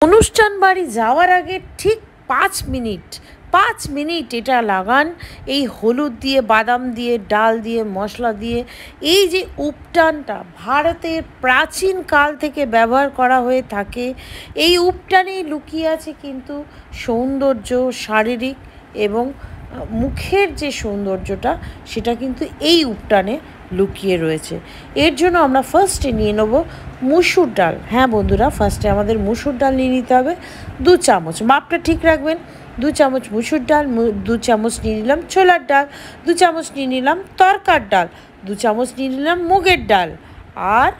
অনুষ্ঠান বাড়ি যাওয়ার আগে ঠিক 5 মিনিট এটা লাগান এই হলুদ দিয়ে, বাদাম দিয়ে, ডাল দিয়ে, মশলা দিয়ে। এই যে উপটানটা ভারতের প্রাচীন কাল থেকে ব্যবহার করা হয়ে থাকে। এই উপটানেই লুকিয়ে আছে কিন্তু সৌন্দর্য, শারীরিক এবং মুখের যে সৌন্দর্যটা সেটা কিন্তু এই উপটানে লুকিয়ে রয়েছে। এর জন্য আমরা ফার্স্টে নিয়ে নেব মুসুর ডাল। হ্যাঁ বন্ধুরা, ফার্স্টে আমাদের মুসুর ডাল নিয়ে নিতে হবে 2 চামচ। মাপটা ঠিক রাখবেন। 2 চামচ মুসুর ডাল, 2 চামচ নিয়ে নিলাম ছোলার ডাল, 2 চামচ নিয়ে নিলাম তরকার ডাল, 2 চামচ নিয়ে নিলাম মুগের ডাল, আর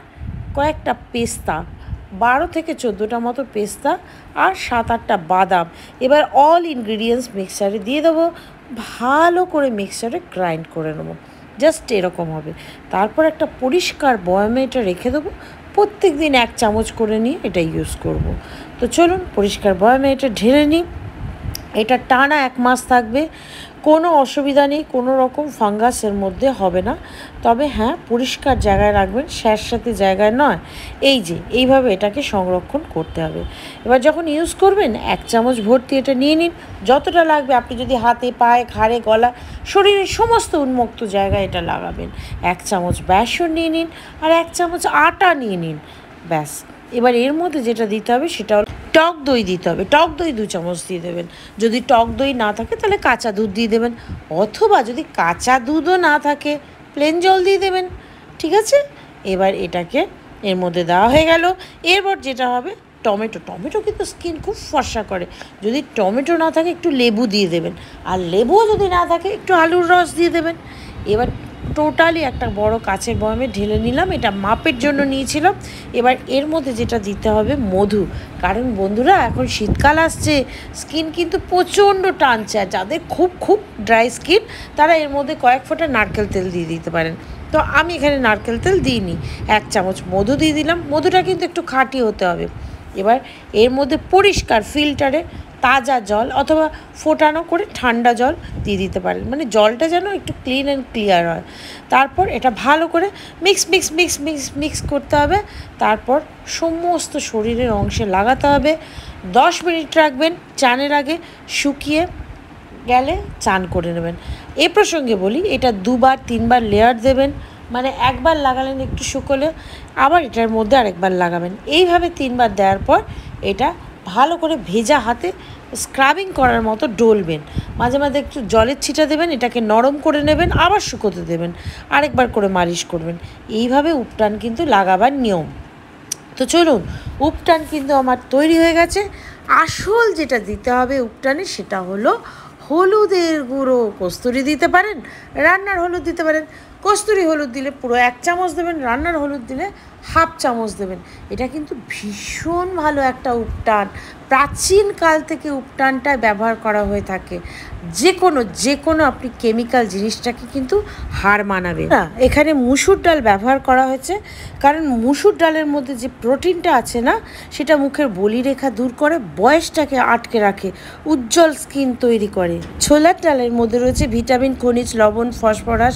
কয়েকটা পেস্তা, 12 থেকে 14টা মতো পেস্তা, আর 7-8টা বাদাম। এবার অল ইনগ্রিডিয়েন্টস মিক্সারে দিয়ে দেবো, ভালো করে মিক্সারে গ্রাইন্ড করে নেবো। জাস্ট এরকম হবে। তারপর একটা পরিষ্কার বয়ামে এটা রেখে দেবো। প্রত্যেক দিন 1 চামচ করে নিয়ে এটা ইউজ করব। তো চলুন পরিষ্কার বয়ামে এটা ঢেলে নিই। এটা টানা 1 মাস থাকবে, কোনো অসুবিধা নেই, কোনো রকম ফাঙ্গাসের মধ্যে হবে না। তবে হ্যাঁ, পরিষ্কার জায়গায় রাখবেন, স্যাঁতস্যাঁতে জায়গায় নয়। এই যে এইভাবে এটাকে সংরক্ষণ করতে হবে। এবার যখন ইউজ করবেন 1 চামচ ভর্তি এটা নিয়ে নিন, যতটা লাগবে। আপনি যদি হাতে, পায়ে, ঘাড়ে, গলা, শরীরের সমস্ত উন্মুক্ত জায়গায় এটা লাগাবেন। 1 চামচ বেসন নিয়ে নিন আর 1 চামচ আটা নিয়ে নিন, ব্যাস। এবার এর মধ্যে যেটা দিতে হবে সেটা টক দই দিতে হবে। টক দই 2 চামচ দিয়ে দেবেন। যদি টক দই না থাকে তাহলে কাঁচা দুধ দিয়ে দেবেন, অথবা যদি কাঁচা দুধও না থাকে প্লেন জল দিয়ে দেবেন, ঠিক আছে। এবার এটাকে এর মধ্যে দেওয়া হয়ে গেল। এরপর যেটা হবে টমেটো কিন্তু স্কিন খুব ফর্সা করে। যদি টমেটো না থাকে একটু লেবু দিয়ে দেবেন, আর লেবুও যদি না থাকে একটু আলুর রস দিয়ে দেবেন। এবার টোটালি একটা বড় কাচের বয়ামে ঢেলে নিলাম, এটা মাপের জন্য নিয়েছিলাম। এবার এর মধ্যে যেটা দিতে হবে মধু, কারণ বন্ধুরা এখন শীতকাল আসছে, স্কিন কিন্তু প্রচণ্ড টানছে। আর যাদের খুব ড্রাই স্কিন তারা এর মধ্যে কয়েক ফোঁটা নারকেল তেল দিয়ে দিতে পারেন। তো আমি এখানে নারকেল তেল দিইনি। 1 চামচ মধু দিয়ে দিলাম। মধুটা কিন্তু একটু খাঁটি হতে হবে। এবার এর মধ্যে পরিষ্কার ফিল্টারে তাজা জল অথবা ফোটানো করে ঠান্ডা জল দিয়ে দিতে পারেন, মানে জলটা যেন একটু ক্লিন অ্যান্ড ক্লিয়ার হয়। তারপর এটা ভালো করে মিক্স করতে হবে। তারপর সমস্ত শরীরের অংশে লাগাতে হবে। 10 মিনিট রাখবেন চানের আগে, শুকিয়ে গেলে চান করে নেবেন। এ প্রসঙ্গে বলি, এটা 2-3বার লেয়ার দেবেন, মানে একবার লাগালেন একটু শুকোলে, আবার এটার মধ্যে আরেকবার লাগাবেন। এইভাবে 3বার দেওয়ার পর এটা ভালো করে ভেজা হাতে স্ক্রাবিং করার মতো ডলবেন। মাঝে মাঝে একটু জলের ছিটা দেবেন, এটাকে নরম করে নেবেন, আবার শুকোতে দেবেন, আরেকবার করে মালিশ করবেন। এইভাবে উপটান কিন্তু লাগাবার নিয়ম। তো চলুন, উপটান কিন্তু আমার তৈরি হয়ে গেছে। আসল যেটা দিতে হবে উপটানে সেটা হলো হলুদের গুঁড়ো। কস্তুরি দিতে পারেন, রান্নার হলুদ দিতে পারেন। কস্তুরি হলুদ দিলে পুরো 1 চামচ দেবেন, রান্নার হলুদ দিলে 1/2 চামচ দেবেন। এটা কিন্তু ভীষণ ভালো একটা উপটান। প্রাচীন কাল থেকে উপটানটা ব্যবহার করা হয়ে থাকে। যে কোনো আপনি কেমিক্যাল জিনিসটাকে কিন্তু হার মানাবে না। এখানে মুসুর ডাল ব্যবহার করা হয়েছে, কারণ মুসুর ডালের মধ্যে যে প্রোটিনটা আছে না, সেটা মুখের বলিরেখা দূর করে, বয়সটাকে আটকে রাখে, উজ্জ্বল স্কিন তৈরি করে। ছোলার ডালের মধ্যে রয়েছে ভিটামিন, খনিজ লবণ, ফসফরাস,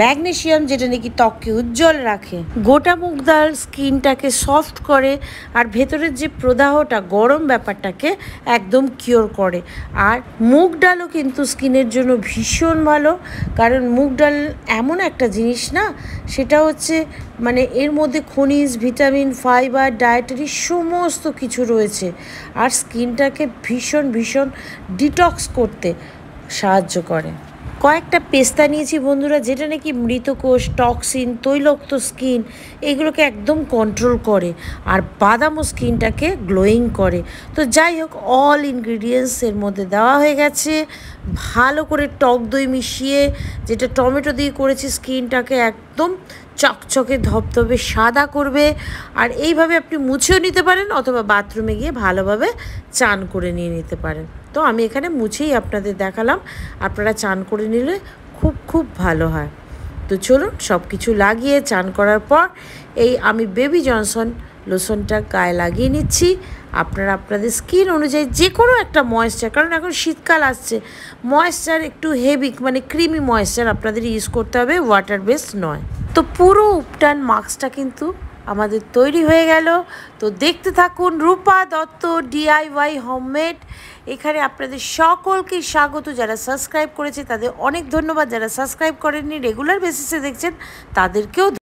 ম্যাগনেসিয়াম, যেটা নাকি ত্বককে উজ্জ্বল রাখে। গোটা মুগ ডাল স্কিনটাকে সফট করে, আর ভেতরের যে প্রদাহটা, গরম ব্যাপারটাকে একদম কিওর করে। আর মুগ ডালও কিন্তু স্কিনের জন্য ভীষণ ভালো, কারণ মুগ ডাল এমন একটা জিনিস না, সেটা হচ্ছে মানে এর মধ্যে খনিজ, ভিটামিন, ফাইবার, ডায়েটারি সমস্ত কিছু রয়েছে, আর স্কিনটাকে ভীষণ ডিটক্স করতে সাহায্য করে। কয়েকটা পেস্তা নিয়েছি বন্ধুরা, যেটা নাকি মৃতকোষ, টক্সিন, তৈলাক্ত স্কিন এগুলোকে একদম কন্ট্রোল করে, আর বাদামও স্কিনটাকে গ্লোয়িং করে। তো যাই হোক, অল ইনগ্রিডিয়েন্টস এর মধ্যে দেওয়া হয়ে গেছে। ভালো করে টক দই মিশিয়ে, যেটা টমেটো দিয়ে করেছি, স্কিনটাকে একদম চকচকে ধবধবে সাদা করবে। আর এইভাবে আপনি মুছেও নিতে পারেন, অথবা বাথরুমে গিয়ে ভালোভাবে চান করে নিয়ে নিতে পারেন। তো আমি এখানে মুছেই আপনাদের দেখালাম, আপনারা চান করে নিলে খুব ভালো হয়। তো চলুন, সব কিছু লাগিয়ে চান করার পর আমি বেবি জনসন লোশনটা গায়ে লাগিয়ে নিচ্ছি। আপনারা আপনাদের স্কিন অনুযায়ী যে কোনো একটা ময়েশ্চার, কারণ এখন শীতকাল আসছে, ময়েশ্চার একটু হেভি মানে ক্রিমি ময়েশ্চার আপনাদের ইউজ করতে হবে, ওয়াটার বেসড নয়। তো পুরো উপটান মাস্কটা কিন্তু আমাদের তৈরি হয়ে গেল। তো দেখতে থাকুন রূপা দত্ত DIY হোমমেড। এখানে আপনাদের সকলকে স্বাগত। যারা সাবস্ক্রাইব করেছে তাদের অনেক ধন্যবাদ, যারা সাবস্ক্রাইব করেননি রেগুলার বেসিসে দেখছেন তাদেরকেও